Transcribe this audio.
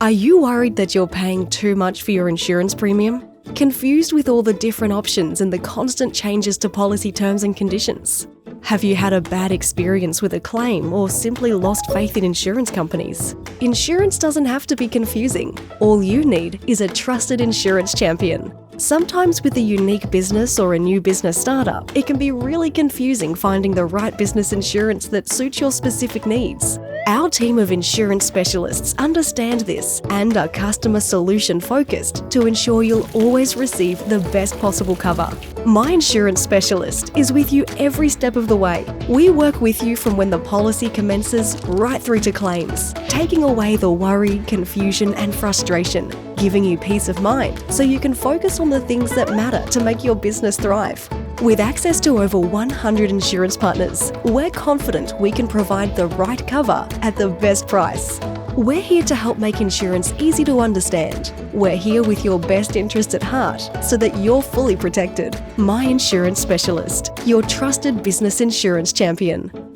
Are you worried that you're paying too much for your insurance premium? Confused with all the different options and the constant changes to policy terms and conditions? Have you had a bad experience with a claim or simply lost faith in insurance companies? Insurance doesn't have to be confusing. All you need is a trusted insurance champion. Sometimes with a unique business or a new business startup, it can be really confusing finding the right business insurance that suits your specific needs. Our team of insurance specialists understand this and are customer solution focused to ensure you'll always receive the best possible cover. My insurance specialist is with you every step of the way. We work with you from when the policy commences right through to claims, taking away the worry, confusion and frustration, giving you peace of mind so you can focus on the things that matter to make your business thrive. With access to over 100 insurance partners, we're confident we can provide the right cover at the best price. We're here to help make insurance easy to understand. We're here with your best interest at heart so that you're fully protected. My Insurance Specialist, your trusted business insurance champion.